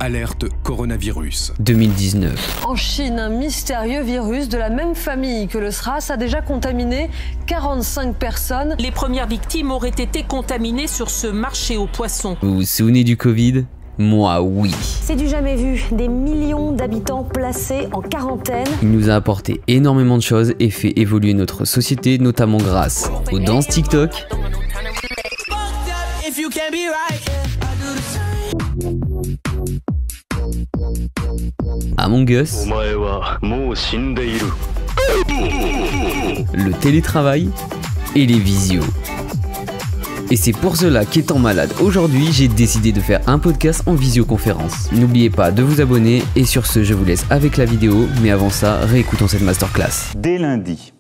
Alerte coronavirus. 2019. En Chine, un mystérieux virus de la même famille que le SRAS a déjà contaminé 45 personnes. Les premières victimes auraient été contaminées sur ce marché aux poissons. Vous vous souvenez du Covid ? Moi, oui. C'est du jamais vu, des millions d'habitants placés en quarantaine. Il nous a apporté énormément de choses et fait évoluer notre société, notamment grâce aux danses TikTok, Among Us, le télétravail et les visios. Et c'est pour cela qu'étant malade aujourd'hui, j'ai décidé de faire un podcast en visioconférence. N'oubliez pas de vous abonner et sur ce, je vous laisse avec la vidéo, mais avant ça, réécoutons cette masterclass. Dès lundi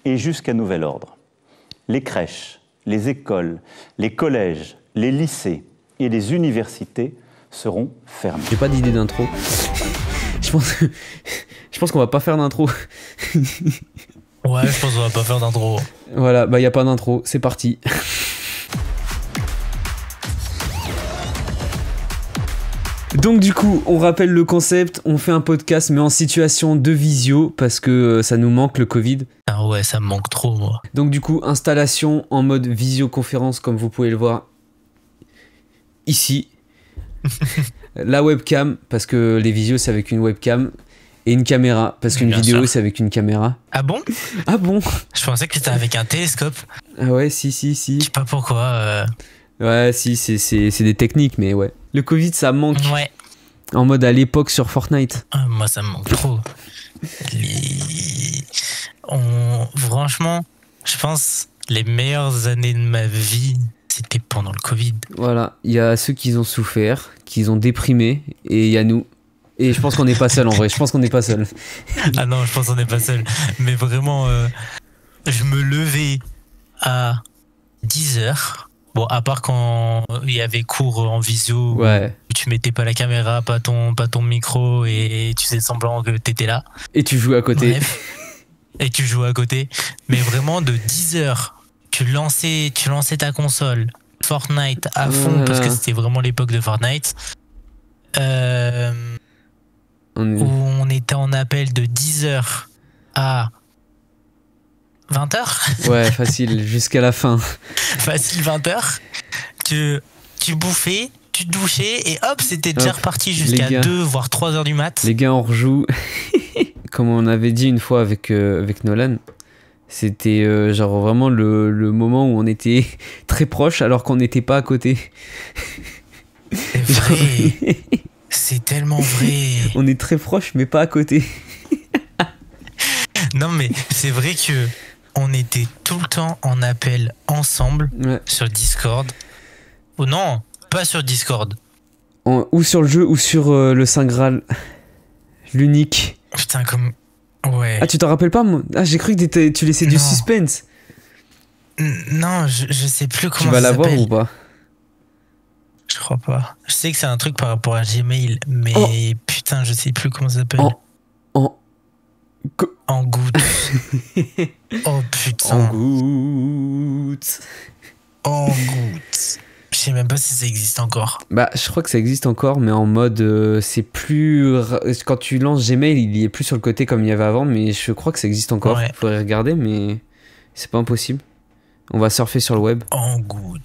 et jusqu'à nouvel ordre, les crèches, les écoles, les collèges, les lycées et les universités seront fermés. J'ai pas d'idée d'intro. Je pense qu'on va pas faire d'intro. Ouais, je pense qu'on va pas faire d'intro. Voilà, bah y a pas d'intro, c'est parti. Donc du coup, on rappelle le concept, on fait un podcast mais en situation de visio parce que ça nous manque le Covid. Ah ouais, ça me manque trop moi. Donc du coup, installation en mode visioconférence comme vous pouvez le voir ici. La webcam parce que les visios c'est avec une webcam et une caméra parce qu'une vidéo c'est avec une caméra. Ah bon ? Ah bon ? Je pensais que c'était avec un télescope. Ah ouais, si. Je sais pas pourquoi. Ouais, si, c'est des techniques, mais ouais. Le Covid, ça manque. Ouais. En mode à l'époque sur Fortnite. Ah, moi, ça me manque trop. Franchement, je pense les meilleures années de ma vie, c'était pendant le Covid. Voilà, il y a ceux qui ont souffert, qui ont déprimé, et il y a nous. Et je pense qu'on n'est pas seul en vrai, je pense qu'on n'est pas seul. Ah non, je pense qu'on n'est pas seul. Mais vraiment, je me levais à 10h. Bon, à part quand il y avait cours en visio, ouais. Où tu mettais pas la caméra, pas ton micro et tu faisais semblant que t'étais là. Et tu jouais à côté. Bref. Et tu jouais à côté. Mais vraiment, de 10h, tu lançais ta console, Fortnite à fond, parce que c'était vraiment l'époque de Fortnite. Où on était en appel de 10h à 20h. Ouais, facile, jusqu'à la fin. Facile, 20h. Tu bouffais, tu te douchais et hop, c'était déjà reparti jusqu'à 2 voire 3h du mat. Les gars, on rejoue. Comme on avait dit une fois avec Nolan, c'était genre vraiment le moment où on était très proche alors qu'on n'était pas à côté. C'est vrai. C'est tellement vrai. On est très proche mais pas à côté. Non mais c'est vrai que on était tout le temps en appel ensemble, ouais. Sur Discord. Oh non, pas sur Discord. Ou sur le jeu ou sur le Saint Graal. L'unique. Putain, comme... Ouais. Ah, tu t'en rappelles pas, moi ? Ah, j'ai cru que tu laissais du suspense. Non, je sais plus comment ça s'appelle. Tu vas l'avoir ou pas ? Je crois pas. Je sais que c'est un truc par rapport à Gmail, mais putain, je sais plus comment ça s'appelle. En goutte. Oh putain. En goutte. En goutte. Je sais même pas si ça existe encore. Bah, je crois que ça existe encore, mais en mode c'est plus. Quand tu lances Gmail, il y est plus sur le côté comme il y avait avant, mais je crois que ça existe encore. Ouais. Faudrait regarder, mais c'est pas impossible. On va surfer sur le web. En goutte.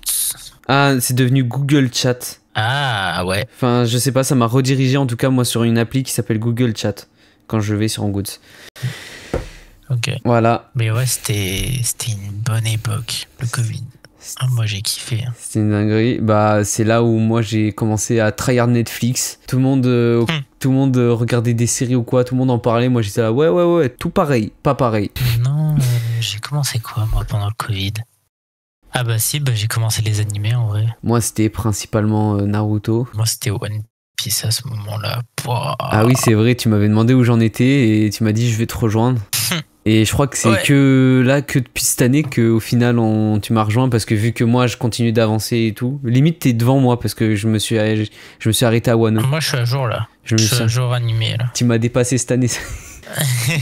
Ah, c'est devenu Google Chat. Ah ouais. Enfin, je sais pas, ça m'a redirigé en tout cas moi sur une appli qui s'appelle Google Chat quand je vais sur Hangouts. Ok. Voilà. Mais ouais, c'était une bonne époque, le Covid. Ah, moi j'ai kiffé. C'était une dinguerie. Bah, c'est là où moi j'ai commencé à tryhard Netflix. Tout le monde regardait des séries ou quoi, tout le monde en parlait. Moi j'étais là, ouais, tout pareil, pas pareil. Non, j'ai commencé quoi moi pendant le Covid ? Ah bah si, j'ai commencé les animés en vrai. Moi c'était principalement Naruto. Moi c'était One Piece à ce moment-là. Pouah. Ah oui, c'est vrai, tu m'avais demandé où j'en étais et tu m'as dit je vais te rejoindre. Et je crois que c'est que depuis cette année qu'au final tu m'as rejoint parce que vu que moi je continue d'avancer et tout. Limite t'es devant moi parce que je me suis arrêté à Wano. Moi je suis à jour là. Je suis à jour animé là. Tu m'as dépassé cette année.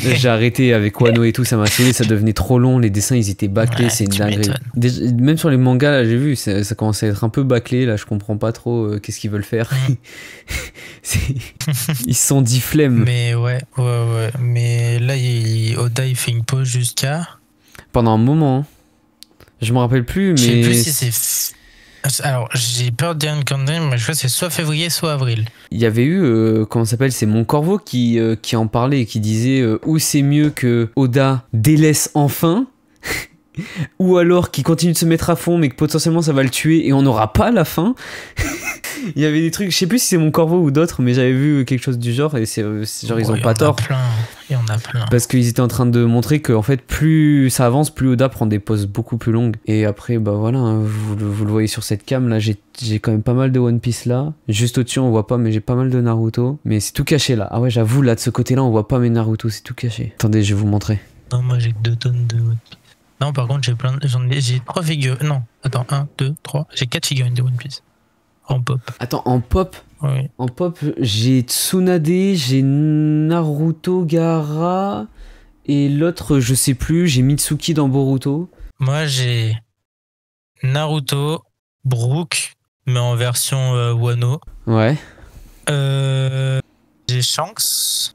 J'ai arrêté avec Wano et tout, ça m'a saoulé, ça devenait trop long, les dessins ils étaient bâclés, ouais, c'est une dinguerie. Même sur les mangas là, j'ai vu, ça commençait à être un peu bâclé, là je comprends pas trop qu'est-ce qu'ils veulent faire. Ils se sont dit flemme. Mais ouais. Mais là, Oda, il fait une pause jusqu'à... Pendant un moment. Je me rappelle plus, mais... Je sais plus si c'est... Alors, j'ai peur de dire une connerie, mais je crois que c'est soit février, soit avril. Il y avait eu, comment ça s'appelle, c'est Mon Corvo qui en parlait et qui disait ou c'est mieux que Oda délaisse enfin, ou alors qu'il continue de se mettre à fond, mais que potentiellement ça va le tuer et on n'aura pas la fin. Il y avait des trucs, je sais plus si c'est Mon Corvo ou d'autres, mais j'avais vu quelque chose du genre et c'est genre ils ont pas tort. Il y en a plein. Parce qu'ils étaient en train de montrer que en fait plus ça avance, plus Oda prend des pauses beaucoup plus longues. Et après bah voilà, hein, vous le voyez sur cette cam là, j'ai quand même pas mal de One Piece là. Juste au-dessus on voit pas, mais j'ai pas mal de Naruto. Mais c'est tout caché là. Ah ouais j'avoue là de ce côté là on voit pas mes Naruto, c'est tout caché. Attendez je vais vous montrer. Non moi j'ai 2 tonnes de One Piece. Non par contre j'ai 3 figures. Non attends 1, 2, 3. J'ai 4 figurines de One Piece. En pop. Attends en pop. Oui. En pop, j'ai Tsunade, j'ai Naruto, Gaara, et l'autre, je sais plus, j'ai Mitsuki dans Boruto. Moi, j'ai Naruto, Brook, mais en version Wano. Ouais. J'ai Shanks,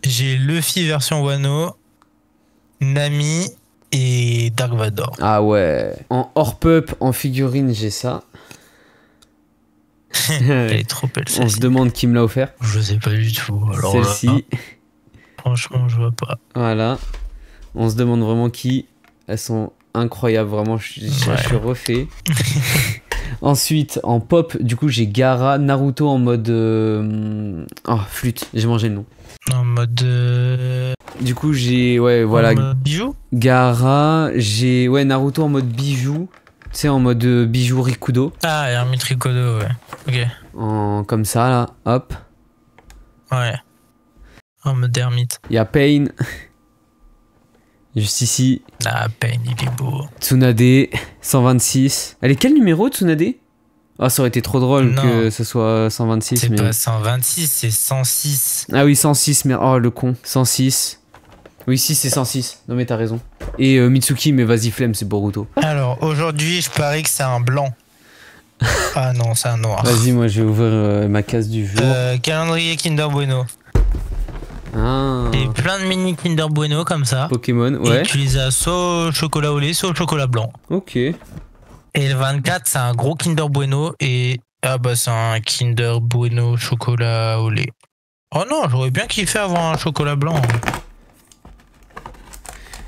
J'ai Luffy version Wano, Nami et Dark Vador. Ah ouais. En hors pup, en figurine, j'ai ça. Elle est trop belle, celle-ci. On se demande qui me l'a offert. Je sais pas du tout. Alors, celle-ci. Franchement, je vois pas. Voilà. On se demande vraiment qui. Elles sont incroyables, vraiment. Je suis refait. Ensuite, en pop, du coup, j'ai Gaara, Naruto en mode. Oh, flûte, j'ai mangé le nom. En mode. Du coup, j'ai. Ouais, voilà. En mode bijou. Gaara, j'ai. Ouais, Naruto en mode bijou. Tu sais, en mode bijou Rikudo. Ah, Hermite Rikudo, ouais. Ok. Comme ça, là. Hop. Ouais. En mode ermite. Il y a Pain. Juste ici. Ah, Pain, il est beau. Tsunade, 126. Elle est quel numéro, Tsunade? Ah, ça aurait été trop drôle que ce soit 126. C'est mais... pas 126, c'est 106. Ah oui, 106, mais oh, le con. 106. Oui, si, c'est 106. Non, mais t'as raison. Et Mitsuki, mais vas-y, flemme, c'est Boruto. Alors, aujourd'hui, je parie que c'est un blanc. Ah non, c'est un noir. Vas-y, moi, je vais ouvrir ma case du jour. Calendrier Kinder Bueno. Ah. Et plein de mini Kinder Bueno comme ça. Pokémon, ouais. Et tu les as soit au chocolat au lait, soit au chocolat blanc. Ok. Et le 24, c'est un gros Kinder Bueno. Et ah bah, c'est un Kinder Bueno chocolat au lait. Oh non, j'aurais bien kiffé avoir un chocolat blanc.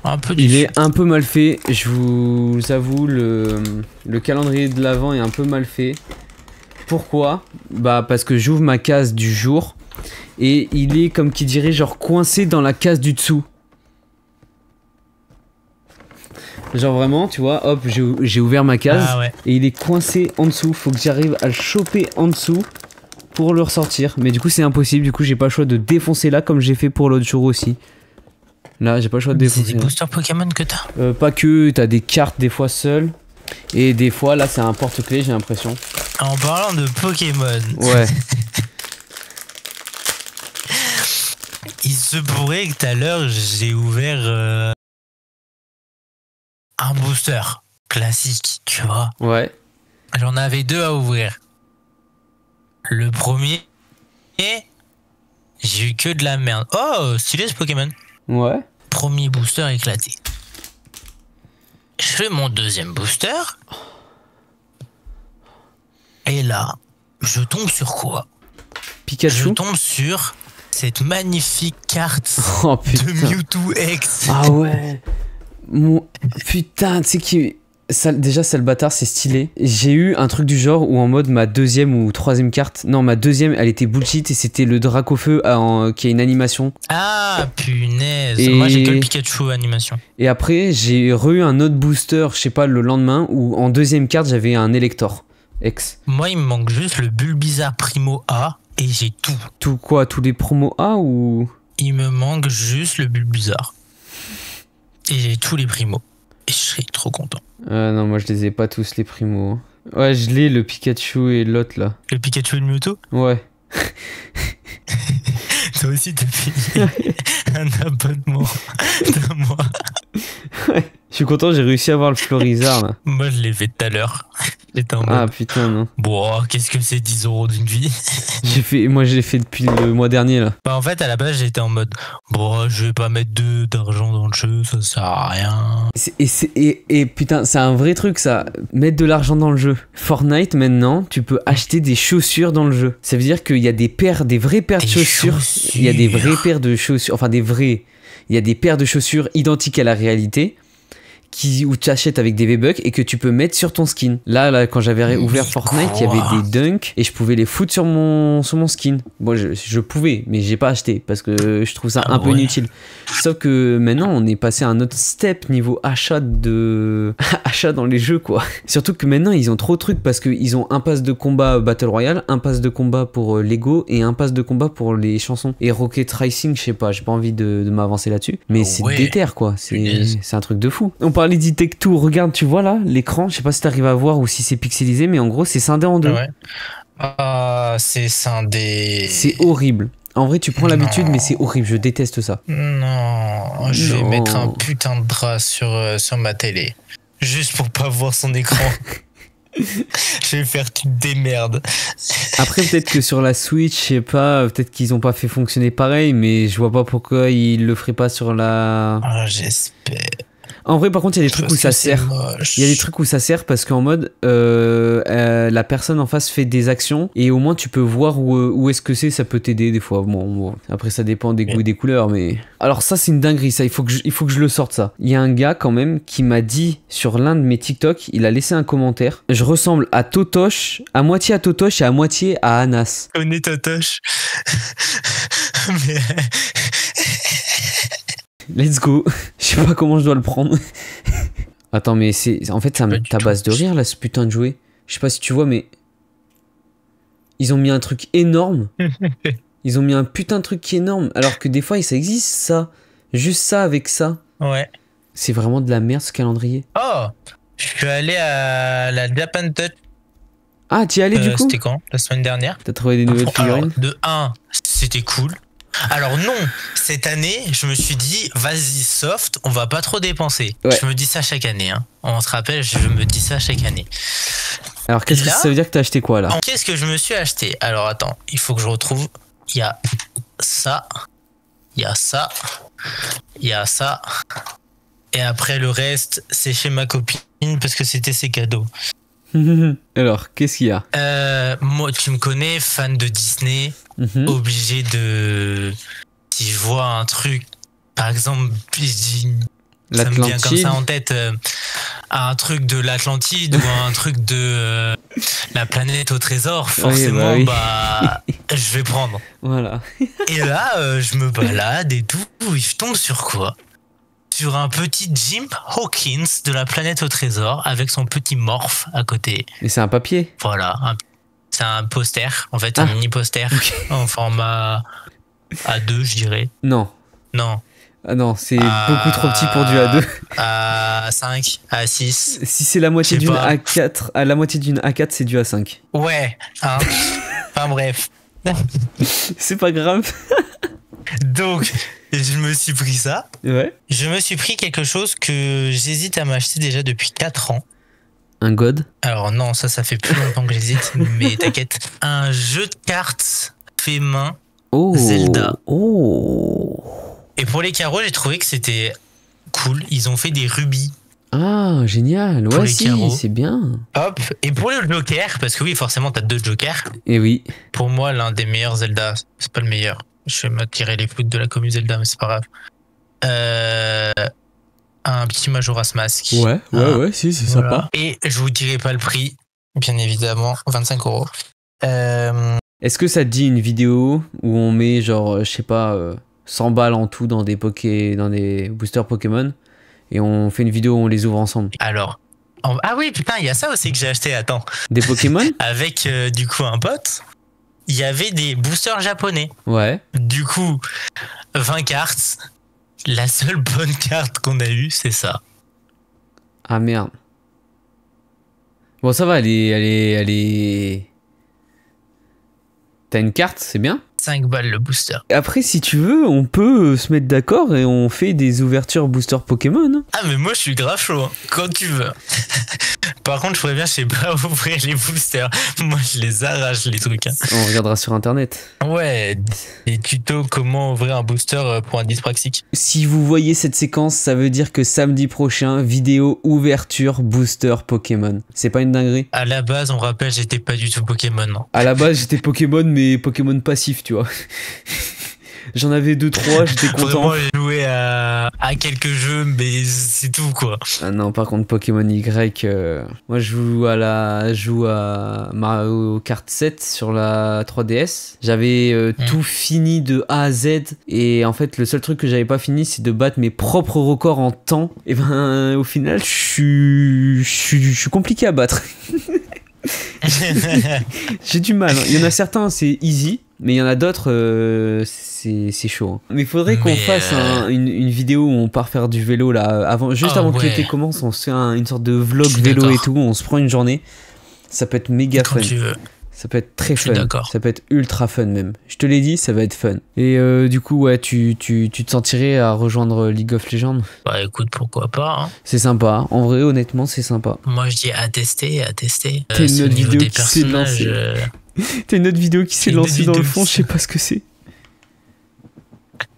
Un peu Il est un peu mal fait, je vous avoue, le calendrier de l'Avent est un peu mal fait. Pourquoi? Bah parce que j'ouvre ma case du jour et il est comme qui dirait genre coincé dans la case du dessous. Genre vraiment, tu vois, hop, j'ai ouvert ma case et il est coincé en dessous. Faut que j'arrive à le choper en dessous pour le ressortir. Mais du coup c'est impossible, du coup j'ai pas le choix de défoncer là comme j'ai fait pour l'autre jour aussi. Là, j'ai pas le choix de défoncer. C'est des boosters Pokémon que t'as? Pas que, t'as des cartes des fois seules. Et des fois, là, c'est un porte-clés, j'ai l'impression. En parlant de Pokémon. Ouais. Il se pourrait que tout à l'heure, j'ai ouvert un booster classique, tu vois. Ouais. J'en avais 2 à ouvrir. Le premier, j'ai eu que de la merde. Oh, stylé ce Pokémon. Ouais. Premier booster éclaté. Je fais mon deuxième booster. Et là, je tombe sur quoi? Pikachu. Je tombe sur cette magnifique carte de Mewtwo X. Ah ouais. Putain, tu sais qui... déjà, c'est le bâtard, c'est stylé. J'ai eu un truc du genre où en mode ma deuxième ou troisième carte, non ma deuxième elle était bullshit et c'était le Dracofeu qui a une animation. Ah punaise, moi j'ai que le Pikachu animation. Et après j'ai eu un autre booster, je sais pas, le lendemain où en deuxième carte j'avais un Elector X. Moi il me manque juste le Bulbizarre Primo A et j'ai tout. Tout quoi? Tous les promos A ou? Il me manque juste le Bulbizarre. Et j'ai tous les primos. Et je serais trop content. Non, moi je les ai pas tous les primos. Ouais, je l'ai, le Pikachu et l'autre là. Le Pikachu et le Mewtwo? Ouais. Toi aussi t'as payé un abonnement d'un mois. Ouais, Je suis content, j'ai réussi à avoir le Florizard là. Moi, je l'ai fait tout à l'heure. J'étais en Ah mode, putain, non. bon, qu'est-ce que c'est 10 € d'une vie? Moi, je l'ai fait depuis le mois dernier là. Bah, en fait, à la base, j'étais en mode, bon, je vais pas mettre d'argent dans le jeu, ça sert à rien. Et putain, c'est un vrai truc ça. Mettre de l'argent dans le jeu. Fortnite, maintenant, tu peux acheter des chaussures dans le jeu. Ça veut dire qu'il y a des vraies paires de Des chaussures. chaussures. Il y a des vraies paires de chaussures. Enfin, il y a des paires de chaussures identiques à la réalité. Où tu achètes avec des V-Bucks et que tu peux mettre sur ton skin. Là quand j'avais ouvert Fortnite, il y avait des dunks et je pouvais les foutre sur mon skin. Bon, je pouvais, mais j'ai pas acheté parce que je trouve ça un peu inutile. Sauf que maintenant, on est passé à un autre step niveau achat dans les jeux, quoi. Surtout que maintenant, ils ont trop de trucs parce qu'ils ont un pass de combat Battle Royale, un pass de combat pour Lego et un pass de combat pour les chansons. Et Rocket Racing, je sais pas, j'ai pas envie de m'avancer là-dessus. Mais c'est déter, quoi. C'est un truc de fou. On parlait d'E-Tech2, regarde, tu vois là, l'écran, je sais pas si t'arrives à voir ou si c'est pixelisé, mais en gros, c'est scindé en deux. Ouais. Ah, c'est scindé. C'est horrible. En vrai, tu prends l'habitude, mais c'est horrible, je déteste ça. Non, je vais mettre un putain de drap sur ma télé. Juste pour pas voir son écran. Je vais faire toutes des merdes. Après, peut-être que sur la Switch, je sais pas, peut-être qu'ils ont pas fait fonctionner pareil, mais je vois pas pourquoi ils le feraient pas sur la... Ah, j'espère. En vrai, par contre, il y a des trucs où ça sert. Il y a des trucs où ça sert parce qu'en mode, la personne en face fait des actions et au moins tu peux voir où est-ce que c'est, ça peut t'aider des fois. Bon, après, ça dépend des goûts et des couleurs, mais. Alors, ça, c'est une dinguerie, ça. Il faut que je le sorte, ça. Il y a un gars, quand même, qui m'a dit sur l'un de mes TikTok, il a laissé un commentaire. Je ressemble à Totoche, à moitié à Totoche et à moitié à Anas. On est Totoche. Mais. Let's go. Je sais pas comment je dois le prendre. Attends, mais en fait, ça me tabasse de rire là, ce putain de jouet. Je sais pas si tu vois, mais ils ont mis un truc énorme. Ils ont mis un putain de truc qui est énorme. Alors que des fois, ça existe ça. Juste ça avec ça. Ouais. C'est vraiment de la merde ce calendrier. Oh, je suis allé à la Japan Touch. Ah, t'y es allé du coup? C'était quand? La semaine dernière. T'as trouvé des nouvelles figurines? De 1, c'était cool. Alors non, cette année, je me suis dit, vas-y soft, on va pas trop dépenser. Ouais. Je me dis ça chaque année. Hein. On se rappelle, je me dis ça chaque année. Alors qu'est-ce que ça veut dire que t'as acheté quoi là? Qu'est-ce que je me suis acheté? Alors attends, il faut que je retrouve. Il y a ça, il y a ça, il y a ça. Et après le reste, c'est chez ma copine parce que c'était ses cadeaux. Alors, qu'est-ce qu'il y a? Moi, tu me connais, fan de Disney, obligé de... Si je vois un truc, par exemple, ça me vient comme ça en tête, un truc de l'Atlantide ou un truc de la planète au trésor, forcément, je vais prendre. Voilà. Et là, je me balade et tout, et je tombe sur quoi? Sur un petit Jim Hawkins de la planète au trésor avec son petit morph à côté. Mais c'est un papier. Voilà, c'est un poster, en fait, un mini poster en format A2, je dirais. Non. Non. Ah non, c'est beaucoup trop petit pour du A2. A5, A6. Si c'est la moitié d'une A4, la moitié d'une A4, c'est du A5. Ouais, hein. Enfin bref. C'est pas grave. Donc, je me suis pris ça. Ouais. Je me suis pris quelque chose que j'hésite à m'acheter déjà depuis 4 ans. Un God? Alors non, ça fait plus longtemps que j'hésite, mais t'inquiète. Un jeu de cartes fait main Zelda. Oh. Et pour les carreaux, j'ai trouvé que c'était cool. Ils ont fait des rubis. Ah, génial. Ouais, si, c'est bien. Hop. Et pour le Joker, parce que oui, forcément, t'as 2 Jokers. Et oui. Pour moi, l'un des meilleurs Zelda, c'est pas le meilleur. Je vais m'attirer les foudres de la commune Zelda, mais c'est pas grave. Un petit Majora's Mask. Ouais, si, c'est sympa. Et je vous dirai pas le prix, bien évidemment, 25 €. Est-ce que ça te dit une vidéo où on met genre, je sais pas, 100 balles en tout dans des boosters Pokémon et on fait une vidéo où on les ouvre ensemble? Alors, ah oui, putain, il y a ça aussi que j'ai acheté, attends. Des Pokémon? Avec du coup un pote. Il y avait des boosters japonais. Ouais. Du coup, 20 cartes. La seule bonne carte qu'on a eue, c'est ça. Ah merde. Bon, ça va, elle est... T'as une carte, c'est bien? 5 balles le booster. Après, si tu veux, on peut se mettre d'accord et on fait des ouvertures booster Pokémon. Hein. Ah, mais moi, je suis grave chaud, hein, quand tu veux. Par contre, je ferais bien, je sais pas ouvrir les boosters. Moi, je les arrache, les trucs. Hein. On regardera sur Internet. Ouais, des tutos comment ouvrir un booster pour un dyspraxique. Si vous voyez cette séquence, ça veut dire que samedi prochain, vidéo ouverture booster Pokémon. C'est pas une dinguerie? À la base, on rappelle, j'étais pas du tout Pokémon. Non. À la base, j'étais Pokémon, mais Pokémon passif, tu vois. J'en avais 2-3, j'étais content. Vraiment, j'ai joué à quelques jeux, mais c'est tout, quoi. Ah non, par contre, Pokémon Y, moi je joue à Mario Kart 7 sur la 3DS. J'avais tout fini de A à Z, et en fait, le seul truc que j'avais pas fini, c'est de battre mes propres records en temps. Et ben, au final, je suis compliqué à battre. J'ai du mal. Il y en a certains, c'est easy. Mais il y en a d'autres, c'est chaud. Hein. Mais il faudrait qu'on fasse une vidéo où on part faire du vélo là, avant que l'été commence, on se fait une sorte de vlog vélo et tout, on se prend une journée. Ça peut être méga fun. Tu veux. Ça peut être très fun. Ça peut être ultra fun même. Je te l'ai dit, ça va être fun. Et du coup, ouais, tu te sentirais à rejoindre League of Legends? Bah écoute, pourquoi pas. Hein. C'est sympa. En vrai, honnêtement, c'est sympa. Moi, je dis à tester. T'as une autre vidéo qui s'est lancée. T'as une autre vidéo qui s'est lancée dans le fond, je sais pas ce que c'est.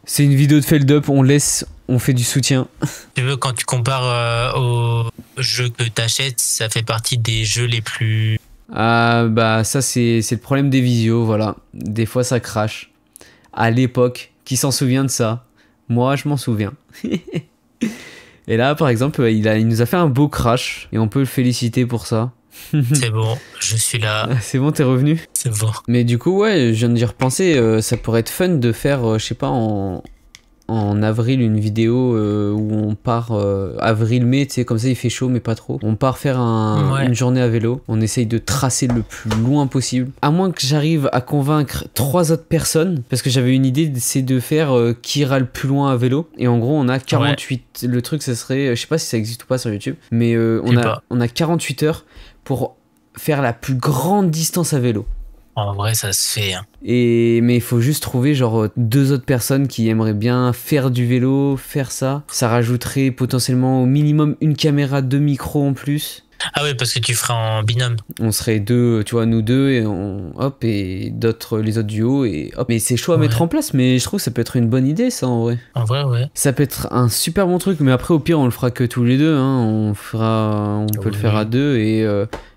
C'est une vidéo de Feld Up, on fait du soutien. Tu veux, quand tu compares aux jeux que t'achètes, ça fait partie des jeux les plus... Ah bah ça c'est le problème des visios, voilà. Des fois ça crache. À l'époque, qui s'en souvient de ça? Moi je m'en souviens. Et là par exemple, il nous a fait un beau crash, et on peut le féliciter pour ça. C'est bon, je suis là. C'est bon, t'es revenu? C'est bon. Mais du coup, ouais, je viens d'y repenser. Ça pourrait être fun de faire, je sais pas, en avril, une vidéo où on part avril-mai, tu sais, comme ça il fait chaud, mais pas trop. On part faire une journée à vélo. On essaye de tracer le plus loin possible. À moins que j'arrive à convaincre 3 autres personnes, parce que j'avais une idée, c'est de faire qui ira le plus loin à vélo. Et en gros, on a 48. Ouais. Le truc, ça serait, je sais pas si ça existe ou pas sur YouTube, mais on a 48 heures pour faire la plus grande distance à vélo. En vrai, ça se fait. Hein. Mais il faut juste trouver genre 2 autres personnes qui aimeraient bien faire du vélo, faire ça. Ça rajouterait potentiellement au minimum une caméra, 2 micros en plus. Ah oui, parce que tu feras en binôme. On serait 2, tu vois, nous 2 et et les autres duos et hop. Mais c'est chaud à mettre en place, mais je trouve que ça peut être une bonne idée, ça, en vrai. En vrai, ouais. Ça peut être un super bon truc, mais après, au pire, on le fera que tous les 2, hein. On peut le faire à 2 et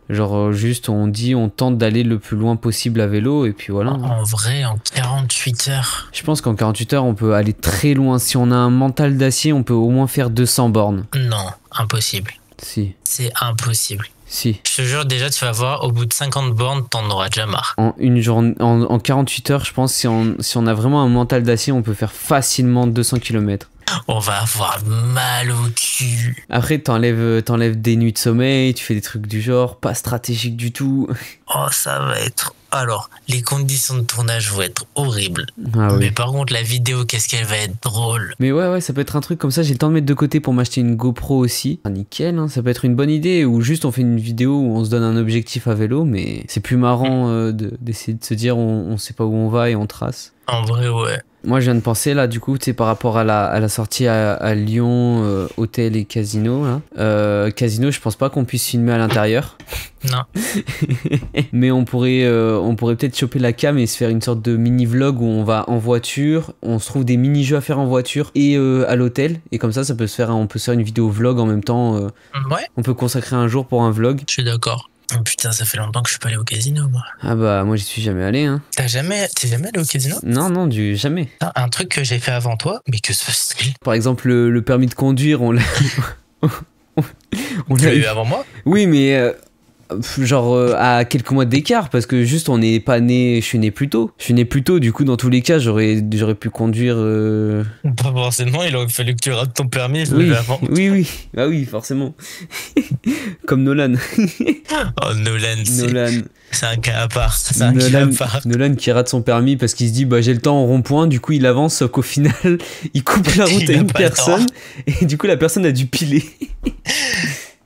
genre juste on tente d'aller le plus loin possible à vélo et puis voilà. En vrai, en 48 heures. Je pense qu'en 48 heures, on peut aller très loin. Si on a un mental d'acier, on peut au moins faire 200 bornes. Non, impossible. Si. C'est impossible. Si. Je te jure, déjà, tu vas voir, au bout de 50 bornes, t'en auras déjà marre. En une journée, en 48 heures, je pense, si on a vraiment un mental d'acier, on peut faire facilement 200 km. On va avoir mal au cul. Après, t'enlèves des nuits de sommeil, tu fais des trucs du genre, pas stratégique du tout. Oh, ça va être... Alors, les conditions de tournage vont être horribles. Ah, oui. Mais par contre, la vidéo, qu'est-ce qu'elle va être drôle. Mais ouais, ça peut être un truc comme ça. J'ai le temps de mettre de côté pour m'acheter une GoPro aussi. Ah, nickel, hein, ça peut être une bonne idée. Ou juste on fait une vidéo où on se donne un objectif à vélo, mais c'est plus marrant d'essayer de se dire on sait pas où on va et on trace. En vrai, ouais. Moi, je viens de penser là, du coup, tu sais, par rapport à la sortie à Lyon, hôtel et casino. Là. Casino, je pense pas qu'on puisse filmer à l'intérieur. Non. Mais on pourrait peut-être choper la cam et se faire une sorte de mini-vlog où on va en voiture, on se trouve des mini-jeux à faire en voiture et à l'hôtel. Et comme ça peut se faire, on peut se faire une vidéo vlog en même temps. Ouais. On peut consacrer un jour pour un vlog. Je suis d'accord. Oh putain, ça fait longtemps que je suis pas allé au casino, moi. Ah bah, moi j'y suis jamais allé, hein. T'es jamais allé au casino? Non, jamais. Un truc que j'ai fait avant toi, mais que ce style. Par exemple, le permis de conduire, on l'a... on l'a eu avant moi? Oui, mais... genre à quelques mois d'écart, parce que juste on n'est pas né, je suis né plus tôt, du coup dans tous les cas j'aurais pu conduire pas forcément, il aurait fallu que tu rates ton permis avant. oui, bah oui, forcément. Comme Nolan. Oh, Nolan. C'est un cas à part. Nolan qui rate son permis parce qu'il se dit bah j'ai le temps en rond-point, du coup il avance, sauf qu'au final il coupe la route à une personne et du coup la personne a dû piler.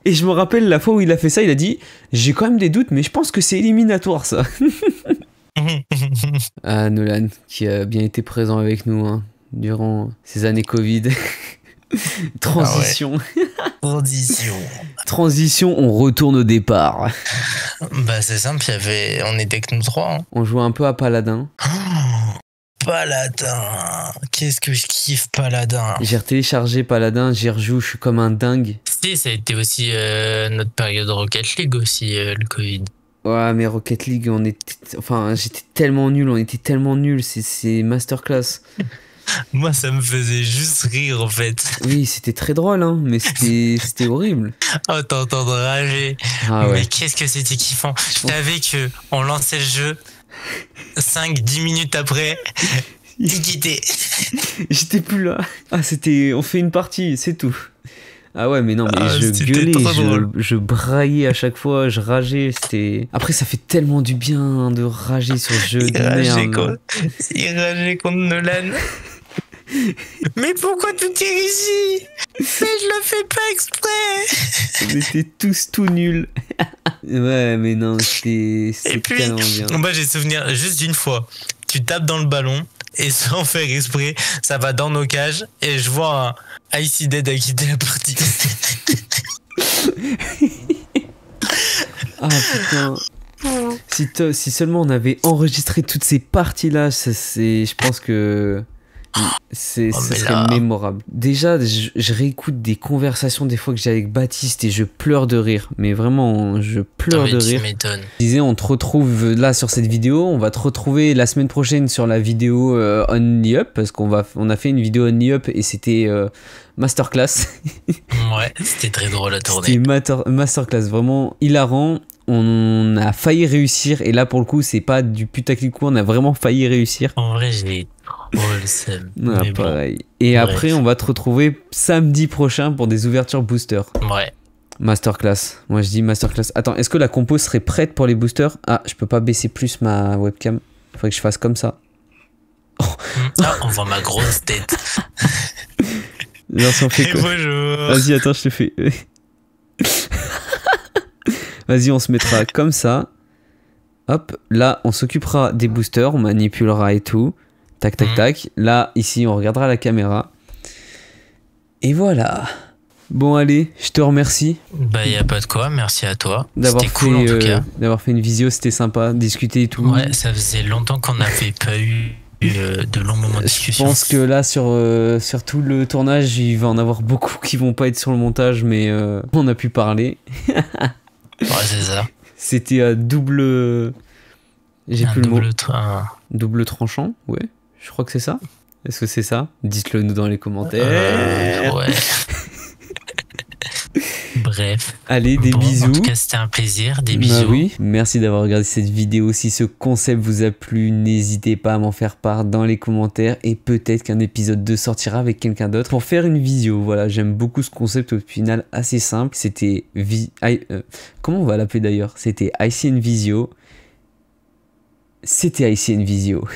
Et je me rappelle la fois où il a fait ça, il a dit j'ai quand même des doutes, mais je pense que c'est éliminatoire ça. Ah, Nolan, qui a bien été présent avec nous hein, durant ces années Covid. Transition. Ah ouais. Transition, on retourne au départ. Bah c'est simple, on était que nous 3. Hein. On jouait un peu à Paladin. Paladin, qu'est-ce que je kiffe Paladin. J'ai téléchargé Paladin, j'y rejoue, je suis comme un dingue. Si, ça a été aussi notre période Rocket League aussi, le Covid. Ouais, mais Rocket League, j'étais tellement nul, on était tellement nuls, c'est masterclass. Moi, ça me faisait juste rire, en fait. Oui, c'était très drôle, hein, mais c'était horrible. Oh, t'entends rager. Ah, ouais. Mais qu'est-ce que c'était kiffant. Je savais qu'on lançait le jeu, 5-10 minutes après, il quittait. J'étais plus là. Ah, on fait une partie, c'est tout. Ah ouais, mais non, mais je gueulais, je braillais à chaque fois, je rageais, c'était... Après, ça fait tellement du bien de rager sur ce jeu de merde. Il rageait contre Nolan. Mais pourquoi tout est ici? Mais je le fais pas exprès. On était tous tout nuls. Ouais, mais non, c'était tellement bien. Moi, j'ai souvenir juste d'une fois. Tu tapes dans le ballon et sans faire exprès, ça va dans nos cages et je vois un Icy Dead a quitté la partie. Ah putain. Si seulement on avait enregistré toutes ces parties-là, je pense que... ce serait mémorable. Déjà, je réécoute des conversations des fois que j'ai avec Baptiste et je pleure de rire. Mais vraiment, je pleure de rire. Je disais, on te retrouve là sur cette vidéo. On va te retrouver la semaine prochaine sur la vidéo Only Up parce qu'on a fait une vidéo Only Up et c'était masterclass. Ouais, c'était très drôle à tourner. C'était masterclass, vraiment hilarant. On a failli réussir et là pour le coup c'est pas du putaclic, on a vraiment failli réussir. En vrai j'ai trop le seum. Ouais, pareil. Bon. Et bref. Après on va te retrouver samedi prochain pour des ouvertures boosters. Ouais. Masterclass. Moi je dis masterclass. Attends, est-ce que la compo serait prête pour les boosters? Ah, je peux pas baisser plus ma webcam. Faudrait que je fasse comme ça. Oh. Ah, on voit ma grosse tête. Non, si on fait quoi? Bonjour. Vas-y, attends, je te fais. Vas-y, on se mettra comme ça. Hop, là, on s'occupera des boosters, on manipulera et tout. Tac, tac, tac. Là, ici, on regardera la caméra. Et voilà. Bon, allez, je te remercie. Bah, y a pas de quoi, merci à toi. C'était cool, en tout cas. D'avoir fait une visio, c'était sympa, discuter et tout. Ouais, ça faisait longtemps qu'on n'avait pas eu de longs moments de discussion. Je pense que là, sur tout le tournage, il va en avoir beaucoup qui vont pas être sur le montage, mais on a pu parler. Ouais, c'est ça. C'était double... J'ai plus le mot. Double tranchant, ouais. Je crois que c'est ça. Est-ce que c'est ça? Dites-le nous dans les commentaires. Ouais. Bref. Allez, des bisous. En tout cas, c'était un plaisir. Des bisous. Bah oui. Merci d'avoir regardé cette vidéo. Si ce concept vous a plu, n'hésitez pas à m'en faire part dans les commentaires. Et peut-être qu'un épisode 2 sortira avec quelqu'un d'autre pour faire une visio. Voilà, j'aime beaucoup ce concept au final assez simple. C'était... comment on va l'appeler d'ailleurs? C'était ICN Visio. C'était ICN Visio.